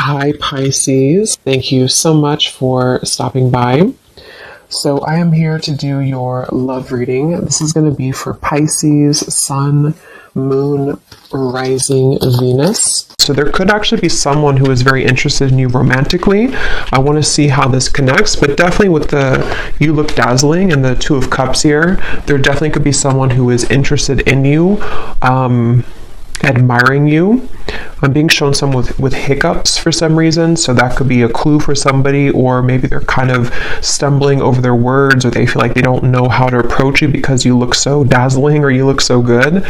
Hi, Pisces. Thank you so much for stopping by. So, I am here to do your love reading. This is going to be for Pisces, Sun, Moon, Rising, Venus. So, there could actually be someone who is very interested in you romantically. I want to see how this connects, but definitely with the you look dazzling and the Two of Cups here, there definitely could be someone who is interested in you. Admiring you. I'm being shown some with hiccups for some reason, so that could be a clue for somebody, or maybe they're kind of stumbling over their words, or they feel like they don't know how to approach you because you look so dazzling or you look so good.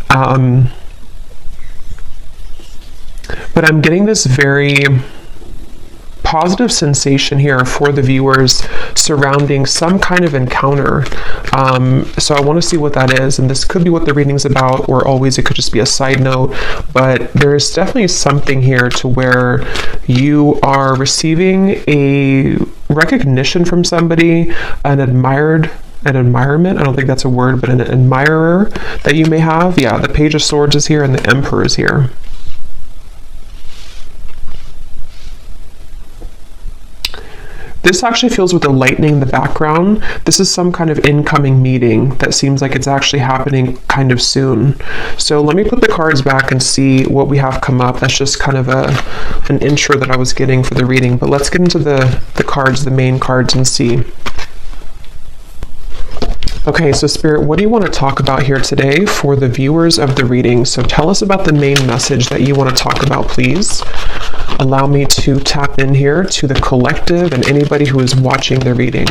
But I'm getting this very positive sensation here for the viewers surrounding some kind of encounter. So I want to see what that is, and this could be what the reading's about, or always it could just be a side note, but there's definitely something here to where you are receiving a recognition from somebody, an admirement, I don't think that's a word, but an admirer that you may have. Yeah, the Page of Swords is here and the Emperor is here. This actually feels with the lightning in the background. This is some kind of incoming meeting that seems like it's actually happening kind of soon. So let me put the cards back and see what we have come up. That's just kind of an intro that I was getting for the reading. But let's get into the cards, the main cards, and see. Okay, so Spirit, what do you want to talk about here today for the viewers of the reading? So tell us about the main message that you want to talk about, please. Allow me to tap in here to the collective and anybody who is watching the reading.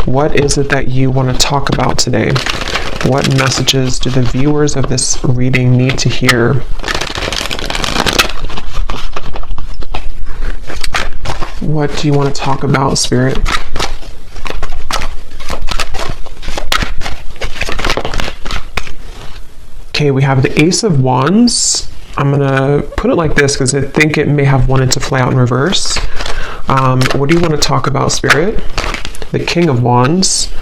What is it that you want to talk about today? What messages do the viewers of this reading need to hear? What do you want to talk about, Spirit? Okay, we have the Ace of Wands. I'm going to put it like this because I think it may have wanted to fly out in reverse. What do you want to talk about, Spirit? The King of Wands,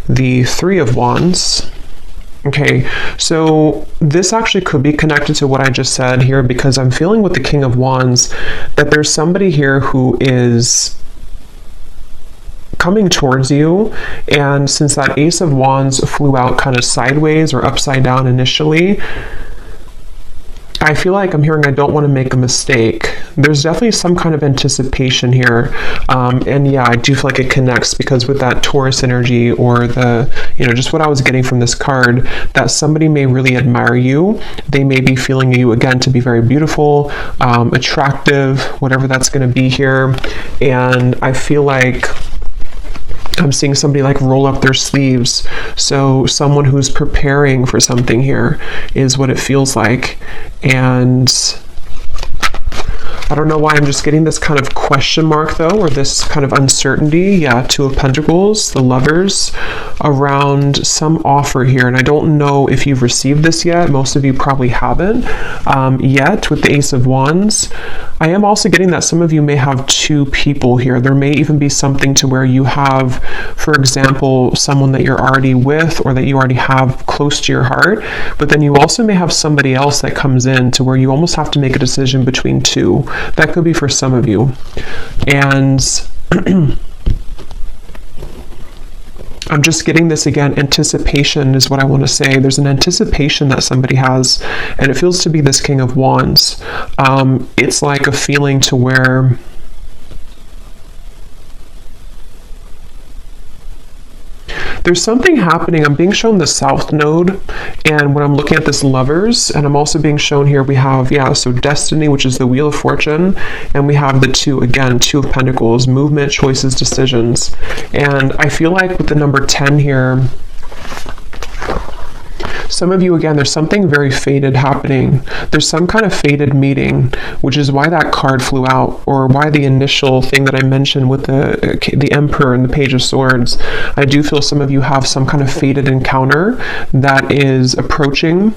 the Three of Wands. Okay, so this actually could be connected to what I just said here, because I'm feeling with the King of Wands that there's somebody here who is coming towards you, and since that Ace of Wands flew out kind of sideways or upside down initially, I feel like I'm hearing I don't want to make a mistake. There's definitely some kind of anticipation here. And yeah, I do feel like it connects because with that Taurus energy, or the, just what I was getting from this card, that somebody may really admire you. They may be feeling you again to be very beautiful, attractive, whatever that's going to be here. And I feel like I'm seeing somebody like roll up their sleeves. So someone who's preparing for something here is what it feels like. And I don't know why I'm just getting this kind of question mark though, or this kind of uncertainty. Yeah, Two of Pentacles, the Lovers, around some offer here. And I don't know if you've received this yet. Most of you probably haven't yet with the Ace of Wands. I am also getting that some of you may have two people here. There may even be something to where you have, for example, someone that you're already with or that you already have close to your heart, but then you also may have somebody else that comes in to where you almost have to make a decision between two. That could be for some of you. And I'm just getting this again, anticipation is what I want to say. There's an anticipation that somebody has, and it feels to be this King of Wands. It's like a feeling to where there's something happening. I'm being shown the South Node, and when I'm looking at this Lovers, and I'm also being shown here, we have, so Destiny, which is the Wheel of Fortune, and we have the Two of Pentacles, movement, choices, decisions. And I feel like with the number 10 here, some of you, again, there's something very fated happening. There's some kind of fated meeting, which is why that card flew out, or why the initial thing that I mentioned with the Emperor and the Page of Swords. I do feel some of you have some kind of fated encounter that is approaching,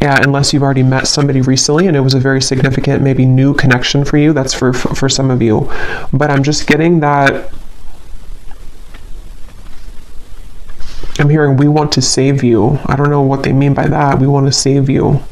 unless you've already met somebody recently and it was a very significant, maybe new connection for you. That's for some of you. But I'm just getting that I'm hearing we want to save you. I don't know what they mean by that. We want to save you.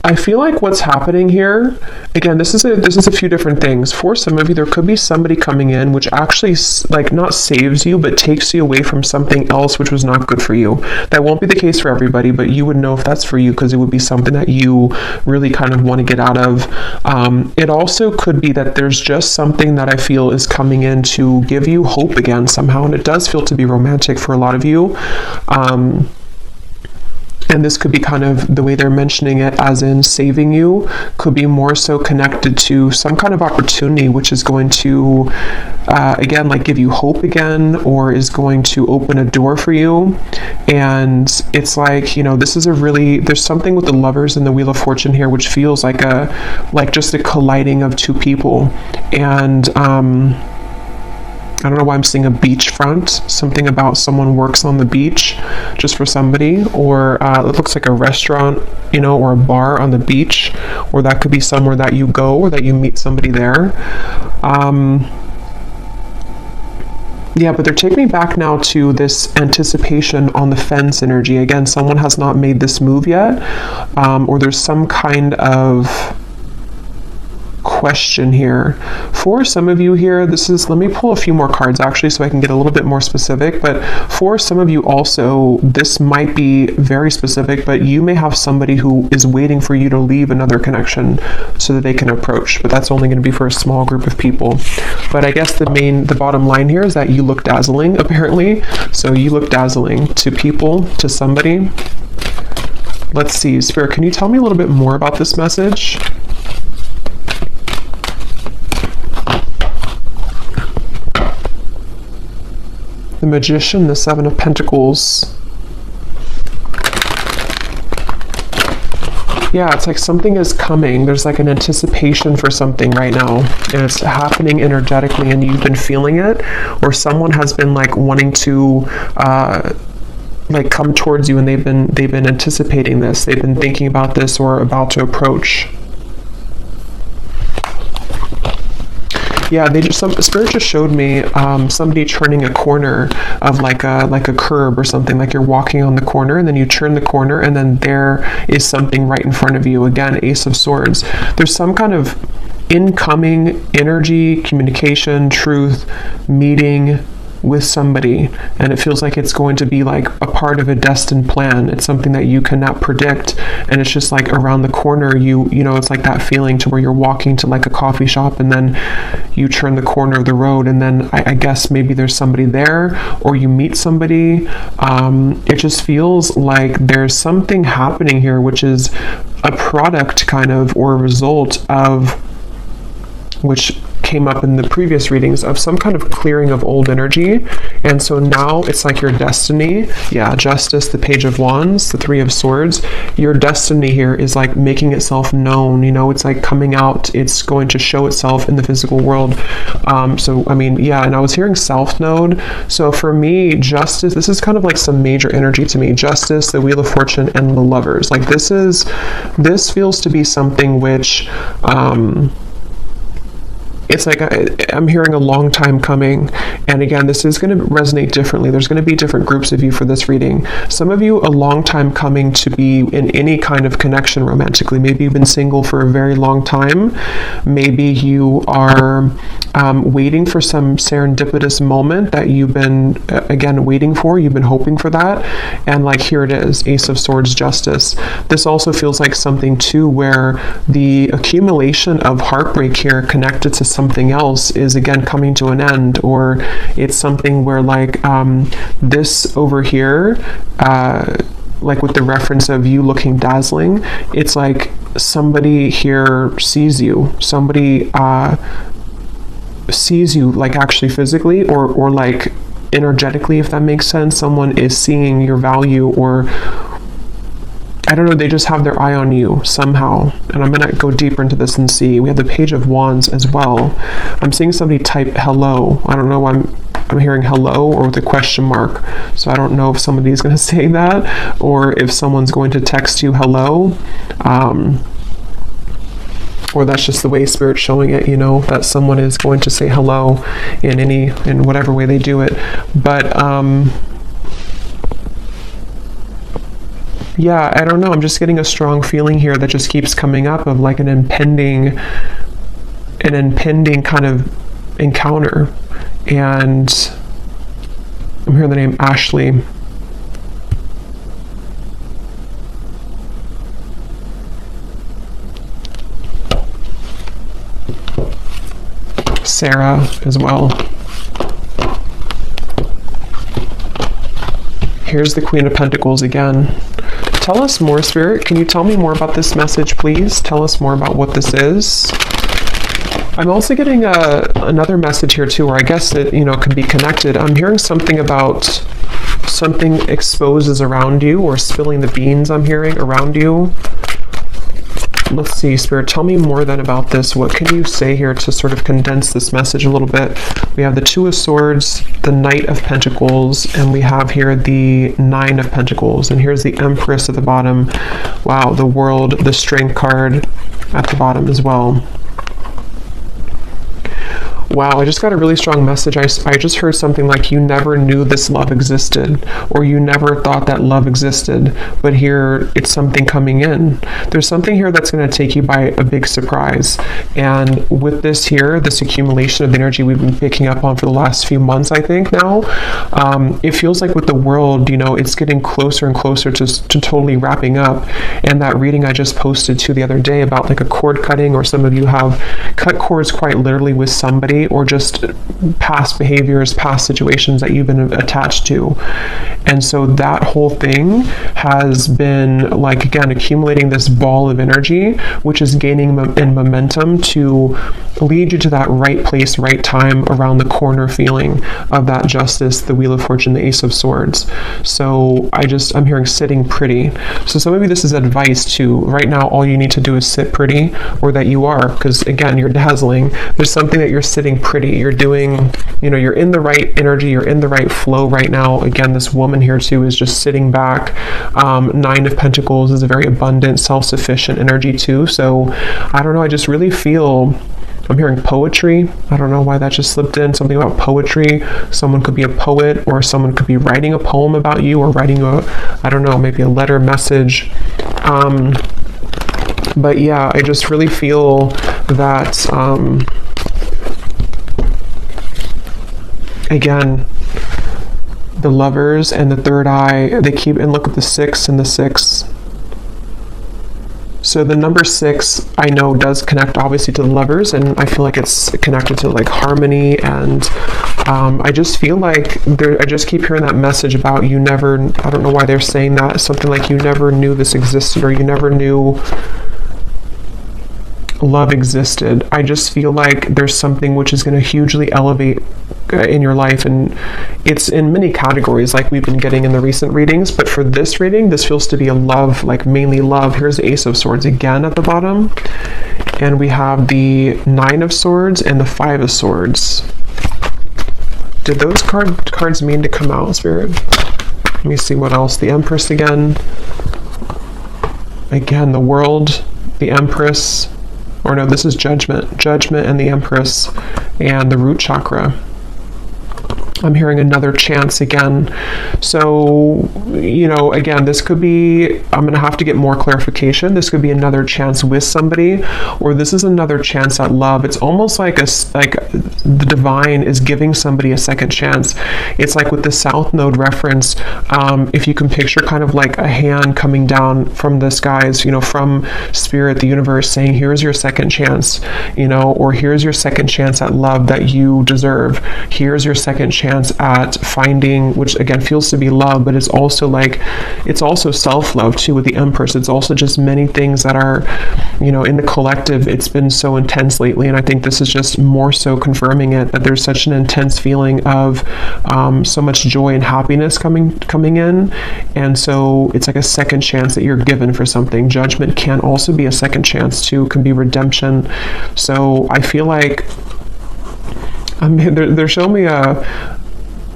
I feel like what's happening here, again, this is a few different things. For some of you, there could be somebody coming in which actually like not saves you, but takes you away from something else which was not good for you. That won't be the case for everybody, but you would know if that's for you because it would be something that you really kind of want to get out of. It also could be that there's just something that I feel is coming in to give you hope again somehow, and it does feel to be romantic for a lot of you. And this could be kind of the way they're mentioning it, as in saving you, could be more so connected to some kind of opportunity which is going to, again, like give you hope again, or is going to open a door for you. And it's like, you know, this is there's something with the Lovers and the Wheel of Fortune here, which feels like just a colliding of two people. And, I don't know why I'm seeing a beachfront, something about someone works on the beach just for somebody, or it looks like a restaurant, you know, or a bar on the beach, or that could be somewhere that you go or that you meet somebody there. Yeah, but they're taking me back now to this anticipation on the fence energy. Again, someone has not made this move yet, or there's some kind of question here. For some of you here, let me pull a few more cards actually so I can get a little bit more specific, but for some of you also, this might be very specific, but you may have somebody who is waiting for you to leave another connection so that they can approach, but that's only going to be for a small group of people. But I guess the bottom line here is that you look dazzling, apparently. So you look dazzling to people, to somebody. Let's see, Spirit, can you tell me a little bit more about this message? The Magician, the Seven of Pentacles. Yeah, it's like something is coming. There's like an anticipation for something right now, and it's happening energetically, and you've been feeling it, or someone has been like wanting to like come towards you, and they've been anticipating this. They've been thinking about this or about to approach. Yeah, Spirit just showed me somebody turning a corner of like a curb or something, like you're walking on the corner and then you turn the corner and then there is something right in front of you. Again, Ace of Swords. There's some kind of incoming energy, communication, truth, meeting with somebody, and it feels like it's going to be like a part of a destined plan. It's something that you cannot predict, and it's just like around the corner. You know, it's like that feeling to where you're walking to like a coffee shop and then you turn the corner of the road, and then I guess maybe there's somebody there, or you meet somebody. It just feels like there's something happening here which is a product kind of, or a result of, which came up in the previous readings, of some kind of clearing of old energy. And so now it's like your destiny. Yeah, Justice, the Page of Wands, the Three of Swords. Your destiny here is like making itself known, you know, it's like coming out, it's going to show itself in the physical world. So, I mean, yeah, and I was hearing South Node. So for me, Justice, this is kind of like some major energy to me. Justice, the Wheel of Fortune, and the Lovers. Like this feels to be something which, it's like I'm hearing a long time coming, and again, this is going to resonate differently. There's going to be different groups of you for this reading. Some of you, a long time coming to be in any kind of connection romantically. Maybe you've been single for a very long time. Maybe you are waiting for some serendipitous moment that you've been, again, waiting for. You've been hoping for that, and like here it is, Ace of Swords, Justice. This also feels like something too where the accumulation of heartbreak here connected to something else is again coming to an end, or it's something where like this over here, like with the reference of you looking dazzling, it's like somebody here sees you, somebody sees you like actually physically, or like energetically, if that makes sense. Someone is seeing your value, or I don't know, they just have their eye on you somehow. And I'm going to go deeper into this and see. We have the Page of Wands as well. I'm seeing somebody type hello. I don't know why I'm hearing hello, or with a question mark. So I don't know if somebody is going to say that, or if someone's going to text you hello. Or that's just the way Spirit's showing it, you know, that someone is going to say hello in whatever way they do it. But Yeah, I don't know. I'm just getting a strong feeling here that just keeps coming up of like an impending kind of encounter. And I'm hearing the name Ashley. Sarah as well. Here's the Queen of Pentacles again. Tell us more, Spirit. Can you tell me more about this message, please? Tell us more about what this is. I'm also getting another message here too, where I guess it, can be connected. I'm hearing something about something exposes around you, or spilling the beans, I'm hearing, around you. Let's see, Spirit, tell me more then about this. What can you say here to sort of condense this message a little bit? We have the Two of Swords, the Knight of Pentacles, and we have here the Nine of Pentacles. And here's the Empress at the bottom. Wow, the World, the Strength card at the bottom as well. Wow, I just got a really strong message. I just heard something like you never knew this love existed, or you never thought that love existed, but here it's something coming in. There's something here that's going to take you by a big surprise. And with this here, this accumulation of the energy we've been picking up on for the last few months, I think now, it feels like with the world, it's getting closer and closer to totally wrapping up. And that reading I just posted to the other day about like a cord cutting, or some of you have cut cords quite literally with somebody, or just past behaviors, past situations that you've been attached to. And so that whole thing has been, like, again, accumulating this ball of energy, which is gaining in momentum to lead you to that right place, right time, around the corner feeling of that Justice, the Wheel of Fortune, the Ace of Swords. So I'm hearing sitting pretty. So some of you, this is advice too. Right now, all you need to do is sit pretty, or that you are, because again, you're dazzling. There's something that you're sitting pretty. You're doing, you're in the right energy, you're in the right flow right now. Again, this woman here too is just sitting back. Nine of Pentacles is a very abundant, self-sufficient energy too. So I don't know, I just really feel, I'm hearing poetry. I don't know why that just slipped in. Something about poetry. Someone could be a poet, or someone could be writing a poem about you, or writing I don't know, maybe a letter message. But yeah, I just really feel that, again, the Lovers and the Third Eye, they keep, and look at the 6 and the 6. So the number 6, I know, does connect obviously to the Lovers, and I feel like it's connected to like harmony, and I just feel like I just keep hearing that message about you never, I don't know why they're saying that, something like you never knew this existed, or you never knew love existed. I just feel like there's something which is going to hugely elevate in your life, and it's in many categories like we've been getting in the recent readings, but for this reading, this feels to be a love, like mainly love. Here's the Ace of Swords again at the bottom, and we have the Nine of Swords and the Five of Swords. Did those cards mean to come out, Spirit? Let me see what else. The Empress again, the World, the Empress, or no, this is Judgment and the Empress, and the root chakra. I'm hearing another chance again. So, again, this could be, I'm going to have to get more clarification. This could be another chance with somebody, or this is another chance at love. It's almost like the divine is giving somebody a second chance. It's like with the South Node reference, if you can picture kind of like a hand coming down from the skies, from Spirit, the universe, saying, here's your second chance, or here's your second chance at love that you deserve. Here's your second chance at finding, which again feels to be love, but it's also self-love too with the Empress. It's also just many things that are, in the collective, it's been so intense lately, and I think this is just more so confirming it, that there's such an intense feeling of so much joy and happiness coming in, and so it's like a second chance that you're given for something. Judgment can also be a second chance too, can be redemption. So I feel like they're showing me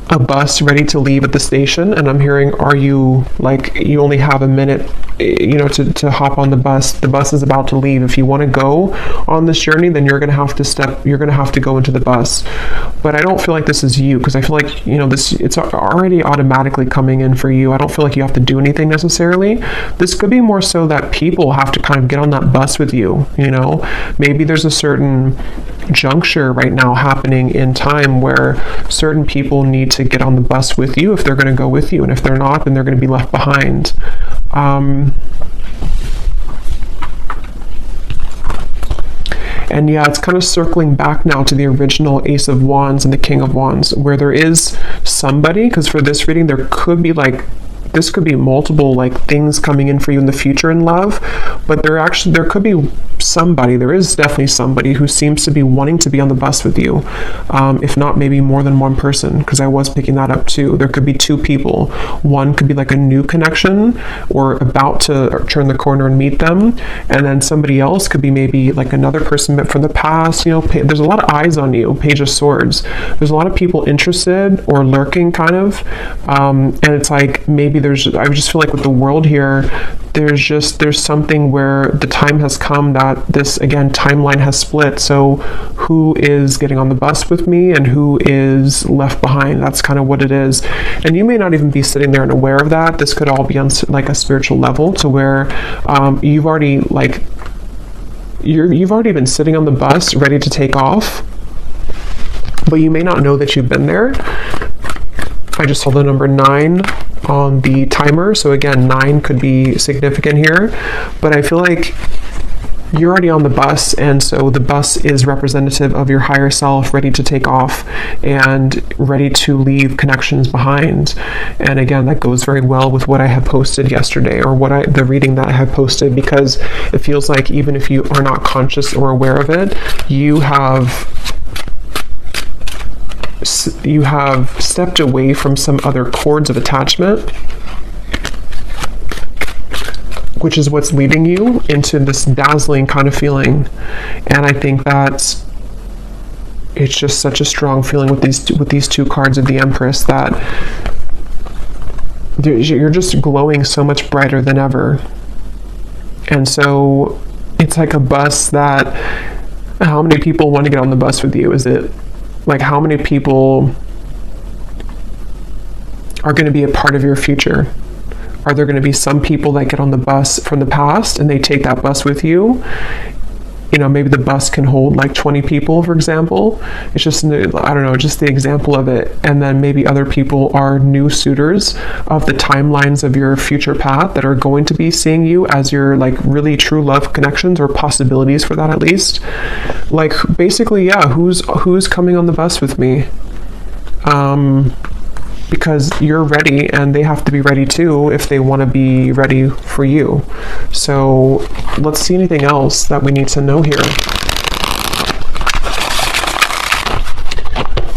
a bus ready to leave at the station, and I'm hearing, are you, like, you only have a minute, to hop on the bus. The bus is about to leave. If you want to go on this journey, then you're going to have to go into the bus. But I don't feel like this is you, because I feel like, it's already automatically coming in for you. I don't feel like you have to do anything necessarily. This could be more so that people have to kind of get on that bus with you, Maybe there's a certain juncture right now happening in time where certain people need to get on the bus with you if they're going to go with you, and if they're not, then they're going to be left behind. And yeah, it's kind of circling back now to the original Ace of Wands and the King of Wands, where there is somebody, because for this reading, there could be this could be multiple things coming in for you in the future in love, but there could be there is definitely somebody who seems to be wanting to be on the bus with you, if not maybe more than one person, because I was picking that up too. There could be two people. One could be like a new connection or about to turn the corner and meet them, and then somebody else could be maybe like another person met from the past. There's a lot of eyes on you. Page of Swords. There's a lot of people interested or lurking, kind of, and it's like maybe I just feel like with the world here, there's something where the time has come that this, again, timeline has split. So who is getting on the bus with me and who is left behind? That's kind of what it is. And you may not even be sitting there and aware of that. This could all be on a spiritual level, to where you've already been sitting on the bus ready to take off, but you may not know that you've been there. I just saw the number 9 on the timer, so again, 9 could be significant here, but I feel like you're already on the bus, and so the bus is representative of your higher self, ready to take off and ready to leave connections behind. And again, that goes very well with what I had posted yesterday, or the reading that I had posted, because it feels like even if you are not conscious or aware of it, you have stepped away from some other cords of attachment, which is what's leading you into this dazzling kind of feeling. And I think that it's just such a strong feeling with these two cards of the Empress, that you're just glowing so much brighter than ever. And so it's like a bus that, how many people want to get on the bus with you? Is it how many people are going to be a part of your future? Are there going to be some people that get on the bus from the past and they take that bus with you? Maybe the bus can hold 20 people, for example. It's just, I don't know, just the example of it. And then maybe other people are new suitors of the timelines of your future path that are going to be seeing you as your really true love connections, or possibilities for that at least. Basically, yeah, who's coming on the bus with me? Because you're ready, and they have to be ready too if they want to be ready for you. So let's see anything else that we need to know here.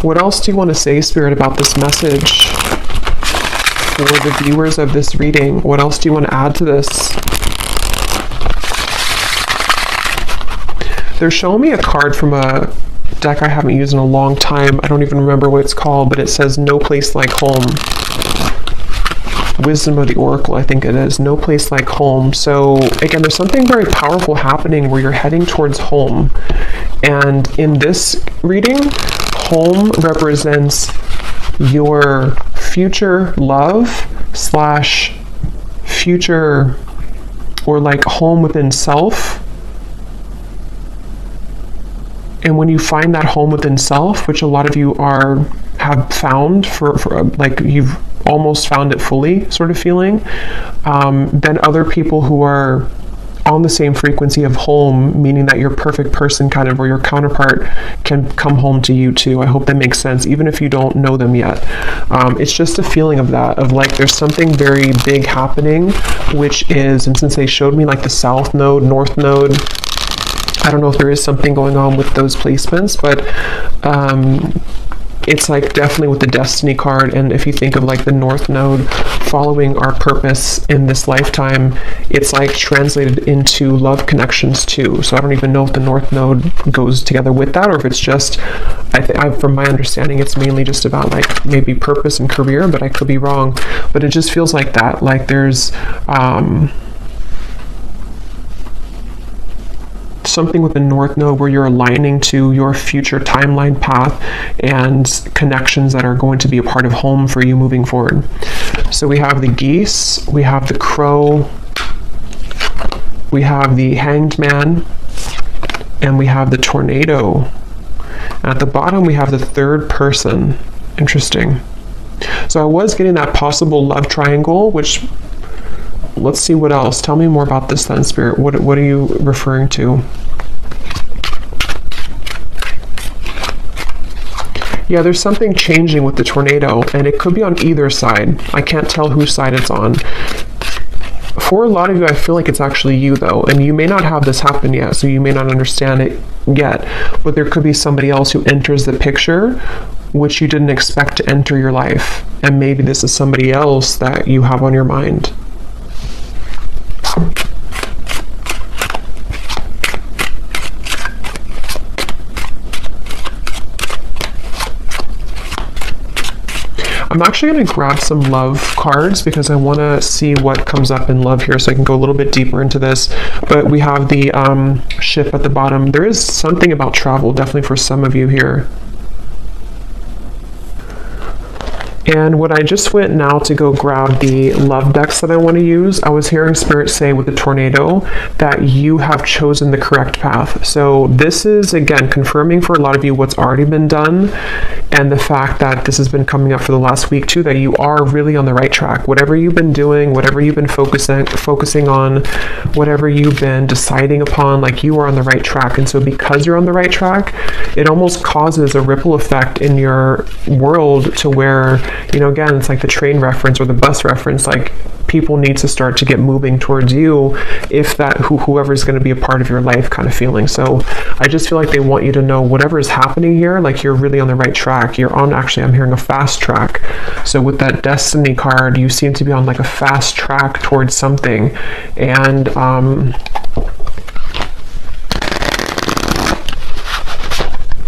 What else do you want to say, Spirit, about this message for the viewers of this reading? What else do you want to add to this? They're showing me a card from a deck I haven't used in a long time. I don't even remember what it's called, but it says No Place Like Home. Wisdom of the Oracle, I think it is. No place like home. So again, there's something very powerful happening where you're heading towards home. And in this reading, home represents your future love / future, or home within self. And when you find that home within self, which a lot of you have found for you've almost found it fully sort of feeling, then other people who are on the same frequency of home, meaning that your perfect person kind of, or your counterpart, can come home to you too. I hope that makes sense, even if you don't know them yet. It's just a feeling of that, of there's something very big happening, which is, and since they showed me the South Node, North Node, I don't know if there is something going on with those placements, but it's definitely with the Destiny card. And if you think of the North Node following our purpose in this lifetime, it's translated into love connections too. So I don't even know if the North Node goes together with that, or if it's just from my understanding, it's mainly just about like maybe purpose and career, but I could be wrong. But it just feels like that. Like there's something with the North Node where you're aligning to your future timeline path and connections that are going to be a part of home for you moving forward. So we have the geese, we have the crow, we have the hanged man, and we have the tornado. At the bottom, we have the third person. Interesting. So I was getting that possible love triangle, which, let's see what else. Tell me more about this then, Spirit. What are you referring to? Yeah, there's something changing with the tornado, and it could be on either side. I can't tell whose side it's on. For a lot of you, I feel like it's actually you, though, and you may not have this happen yet, so you may not understand it yet, but there could be somebody else who enters the picture which you didn't expect to enter your life, and maybe this is somebody else that you have on your mind. I'm actually going to grab some love cards because I want to see what comes up in love here, so I can go a little bit deeper into this. But we have the ship at the bottom. There is something about travel, definitely for some of you here. And when I just went now to go grab the love decks that I want to use, I was hearing Spirit say with the tornado that you have chosen the correct path. So this is, again, confirming for a lot of you what's already been done, and the fact that this has been coming up for the last week too, that you are really on the right track. Whatever you've been doing, whatever you've been focusing on, whatever you've been deciding upon, like you are on the right track. And so because you're on the right track, it almost causes a ripple effect in your world to where, you know, again, it's like the train reference or the bus reference, like people need to start to get moving towards you if that whoever's going to be a part of your life kind of feeling. So I just feel like they want you to know whatever is happening here, like you're really on the right track. You're on, actually, I'm hearing a fast track. So with that Destiny card, you seem to be on like a fast track towards something. And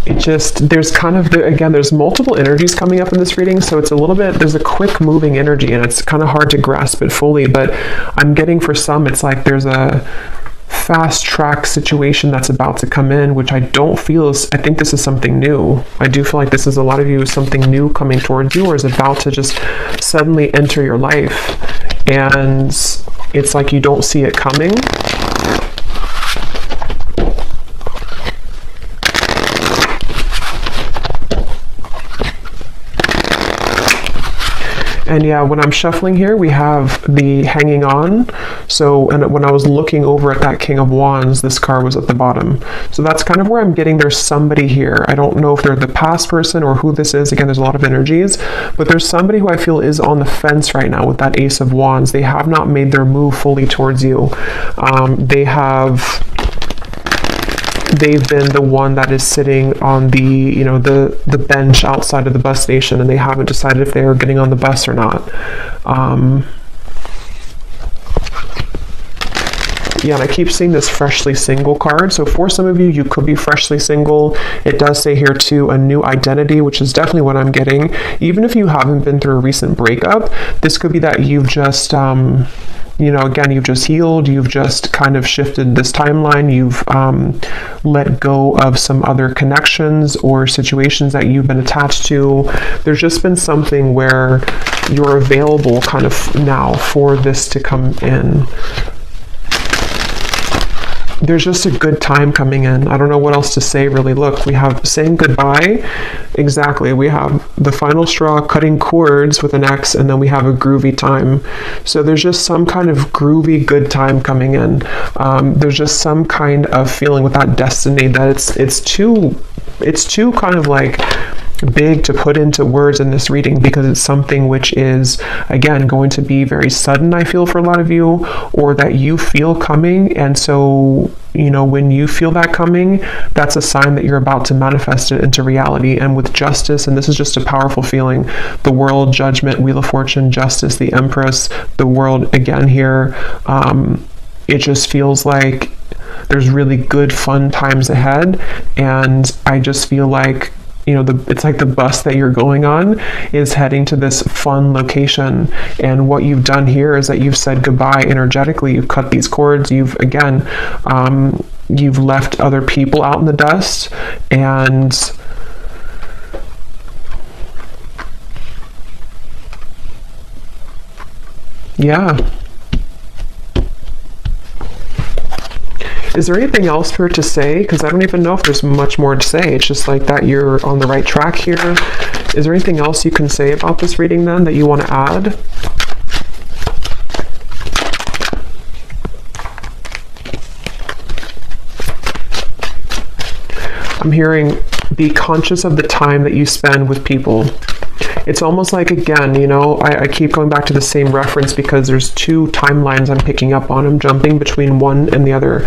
it just, there's kind of, again, there's multiple energies coming up in this reading, so it's a little bit, there's a quick moving energy, and it's kind of hard to grasp it fully, but I'm getting for some, it's like there's a fast track situation that's about to come in, which I don't feel is, I think this is something new. I do feel like this is a lot of you, something new coming towards you, or is about to just suddenly enter your life, and it's like you don't see it coming. And yeah, when I'm shuffling here, we have the hanging on. So, and when I was looking over at that King of Wands, this card was at the bottom. So that's kind of where I'm getting there's somebody here. I don't know if they're the past person or who this is. Again, there's a lot of energies, but there's somebody who I feel is on the fence right now with that Ace of Wands. They have not made their move fully towards you. They've been the one that is sitting on the, you know, the bench outside of the bus station, and they haven't decided if they are getting on the bus or not. Yeah, and I keep seeing this freshly single card. So for some of you, you could be freshly single. It does say here too, a new identity, which is definitely what I'm getting. Even if you haven't been through a recent breakup, this could be that you've just, you know, again, you've just healed, you've just kind of shifted this timeline, you've let go of some other connections or situations that you've been attached to. There's just been something where you're available kind of now for this to come in. There's just a good time coming in. I don't know what else to say, really. Look, we have saying goodbye. Exactly. We have the final straw, cutting cords with an X, and then we have a groovy time. So there's just some kind of groovy good time coming in. There's just some kind of feeling with that destiny that it's too kind of like big to put into words in this reading, because it's something which is, again, going to be very sudden, I feel, for a lot of you, or that you feel coming. And so, you know, when you feel that coming, that's a sign that you're about to manifest it into reality. And with justice, and this is just a powerful feeling, the world, judgment, Wheel of Fortune, justice, the Empress, the world again here, it just feels like there's really good, fun times ahead. And I just feel like it's like the bus that you're going on is heading to this fun location. And what you've done here is that you've said goodbye energetically. You've cut these cords. You've left other people out in the dust. And yeah. Is there anything else for it to say? Because I don't even know if there's much more to say. It's just like that you're on the right track here. Is there anything else you can say about this reading then that you want to add? I'm hearing be conscious of the time that you spend with people. It's almost like, again, I keep going back to the same reference because there's two timelines I'm picking up on. I'm jumping between one and the other.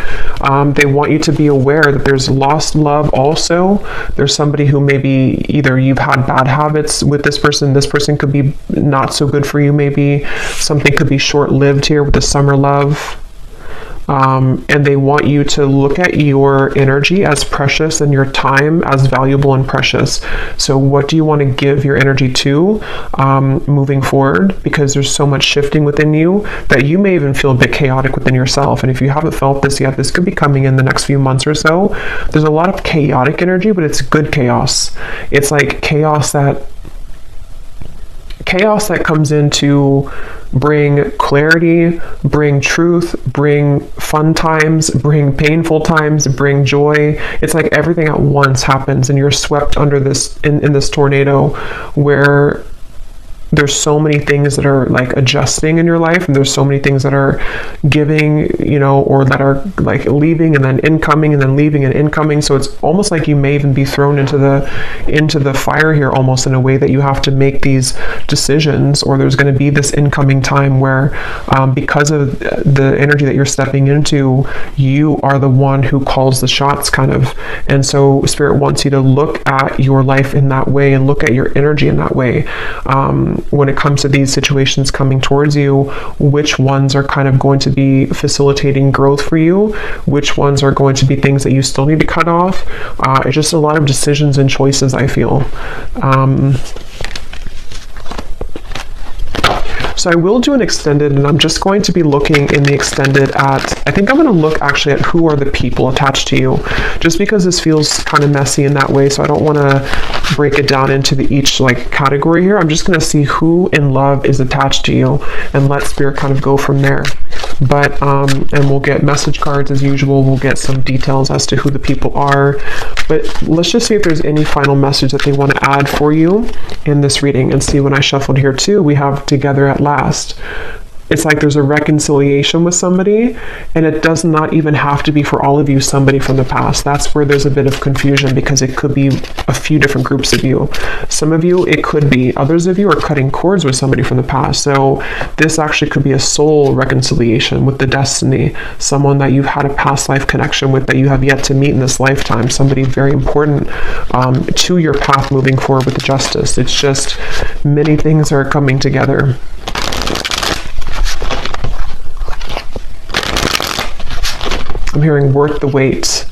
They want you to be aware that there's lost love also. There's somebody who maybe either you've had bad habits with this person could be not so good for you maybe. Something could be short-lived here with the summer love. And they want you to look at your energy as precious and your time as valuable and precious. So what do you want to give your energy to moving forward? Because there's so much shifting within you that you may even feel a bit chaotic within yourself. And if you haven't felt this yet, this could be coming in the next few months or so. There's a lot of chaotic energy, but it's good chaos. It's like chaos that comes in to bring clarity, bring truth, bring fun times, bring painful times, bring joy. It's like everything at once happens and you're swept under this in this tornado where there's so many things that are like adjusting in your life, and there's so many things that are giving, or that are like leaving and then incoming and then leaving and incoming. So it's almost like you may even be thrown into the fire here, almost in a way that you have to make these decisions, or there's going to be this incoming time where because of the energy that you're stepping into, you are the one who calls the shots kind of. And so Spirit wants you to look at your life in that way and look at your energy in that way. When it comes to these situations coming towards you, which ones are kind of going to be facilitating growth for you, which ones are going to be things that you still need to cut off. It's just a lot of decisions and choices, I feel. So I will do an extended, and I'm just going to be looking in the extended at, I think I'm going to look actually at who are the people attached to you, just because this feels kind of messy in that way. So I don't want to break it down into each like category here. I'm just going to see who in love is attached to you and let Spirit kind of go from there. But, and we'll get message cards as usual. We'll get some details as to who the people are, but let's just see if there's any final message that they want to add for you in this reading. And see, when I shuffled here too, we have together at last. It's like there's a reconciliation with somebody, and it does not even have to be for all of you somebody from the past. That's where there's a bit of confusion, because it could be a few different groups of you. Some of you, it could be. Others of you are cutting cords with somebody from the past. So this actually could be a soul reconciliation with the destiny, someone that you've had a past life connection with that you have yet to meet in this lifetime, somebody very important to your path moving forward with justice. It's just many things are coming together. I'm hearing worth the wait.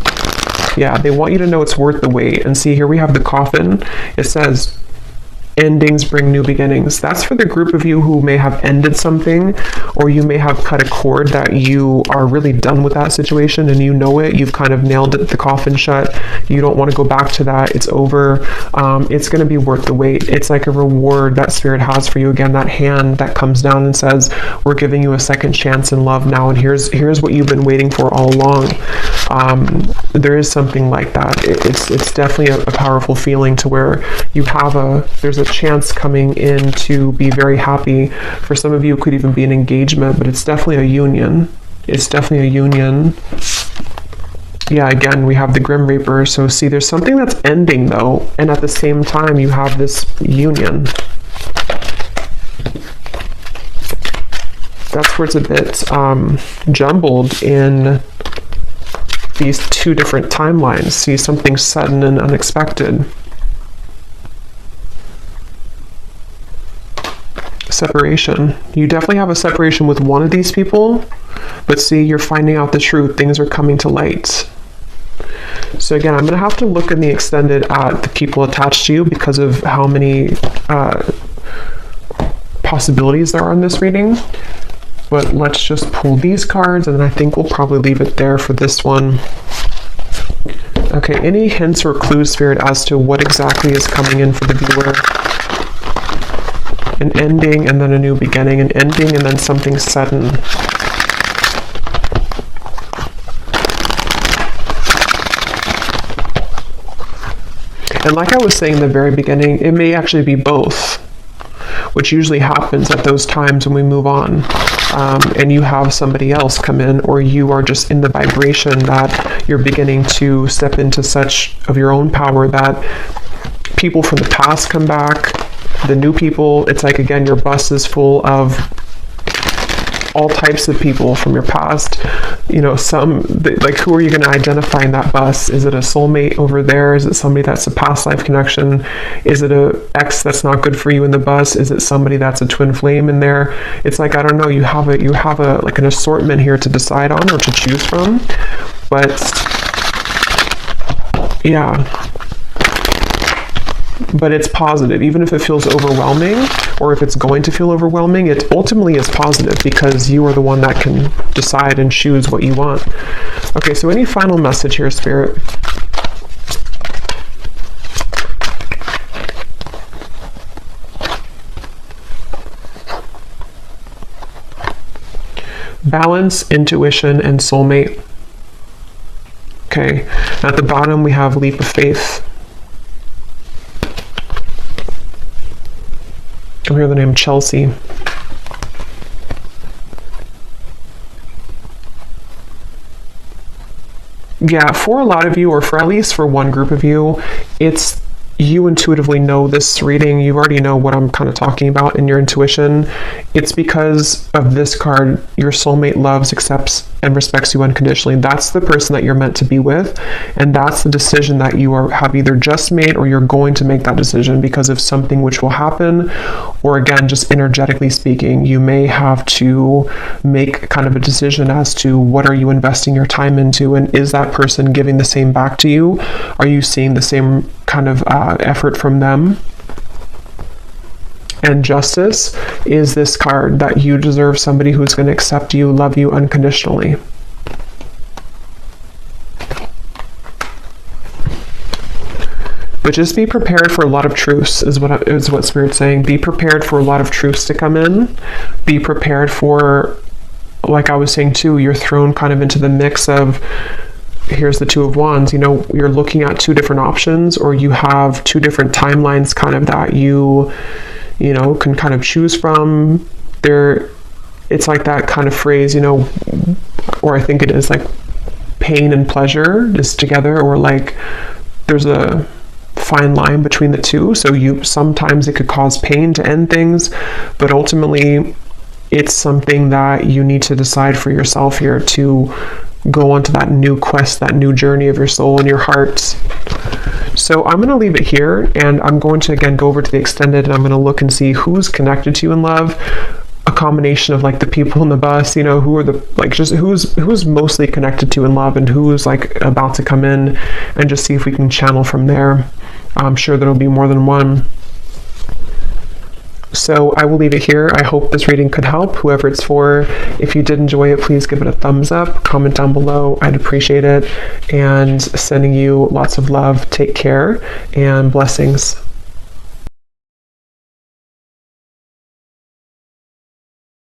Yeah, they want you to know it's worth the wait. And see, here we have the coffin. It says, endings bring new beginnings. That's for the group of you who may have ended something, or you may have cut a cord that you are really done with that situation and you know it. You've kind of nailed it, the coffin shut. You don't want to go back to that. It's over. It's going to be worth the wait. It's like a reward that Spirit has for you. Again, that hand that comes down and says, we're giving you a second chance in love now, and here's what you've been waiting for all along. There is something like that. It's definitely a powerful feeling to where you have there's a chance coming in to be very happy. For some of you, it could even be an engagement, but it's definitely a union. It's definitely a union. Yeah, again, we have the Grim Reaper. So see, there's something that's ending though, and at the same time, you have this union. That's where it's a bit jumbled in these two different timelines. See, something sudden and unexpected. Separation. You definitely have a separation with one of these people, but see, you're finding out the truth. Things are coming to light. So again, I'm going to have to look in the extended at the people attached to you because of how many possibilities there are in this reading. But let's just pull these cards, and then I think we'll probably leave it there for this one. Okay, any hints or clues, Spirit, as to what exactly is coming in for the viewer? An ending and then a new beginning, an ending and then something sudden. And like I was saying in the very beginning, it may actually be both, which usually happens at those times when we move on. And you have somebody else come in, or you are just in the vibration that you're beginning to step into such of your own power that people from the past come back, the new people. It's like, again, your bus is full of all types of people from your past. You know, like, who are you going to identify in that bus? Is it a soulmate over there? Is it somebody that's a past life connection? Is it a ex that's not good for you in the bus? Is it somebody that's a twin flame in there? It's like, I don't know, you have a like an assortment here to decide on or to choose from. But yeah, but it's positive. Even if it feels overwhelming, or if it's going to feel overwhelming, it ultimately is positive because you are the one that can decide and choose what you want. Okay, so any final message here, Spirit? Balance, intuition, and soulmate. Okay, at the bottom we have leap of faith. I hear the name Chelsea. Yeah, for a lot of you, or for at least for one group of you, it's you intuitively know this reading. You already know what I'm kind of talking about in your intuition. It's because of this card. Your soulmate loves, accepts, and respects you unconditionally. That's the person that you're meant to be with, and that's the decision that you have either just made or you're going to make that decision because of something which will happen, or again, just energetically speaking, you may have to make kind of a decision as to what are you investing your time into, and is that person giving the same back to you? Are you seeing the same kind of effort from them? And justice is this card that you deserve somebody who's going to accept you, love you unconditionally. But just be prepared for a lot of truths is what Spirit's saying. Be prepared for a lot of truths to come in. Be prepared for, like I was saying too, you're thrown kind of into the mix of, here's the Two of Wands, you know, you're looking at two different options, or you have two different timelines kind of that you know, can kind of choose from. It's like that kind of phrase, you know, or I think it is like pain and pleasure is together, or like there's a fine line between the two. So sometimes it could cause pain to end things, but ultimately it's something that you need to decide for yourself here to go onto that new quest, that new journey of your soul and your heart. So I'm going to leave it here, and I'm going to again go over to the extended, and I'm going to look and see who's connected to you in love. A combination of like the people in the bus, you know, who are the, like, just who's mostly connected to in love, and who's like about to come in, and just see if we can channel from there. I'm sure there'll be more than one. So I will leave it here. I hope this reading could help whoever it's for. If you did enjoy it, please give it a thumbs up, comment down below. I'd appreciate it. And sending you lots of love. Take care and blessings.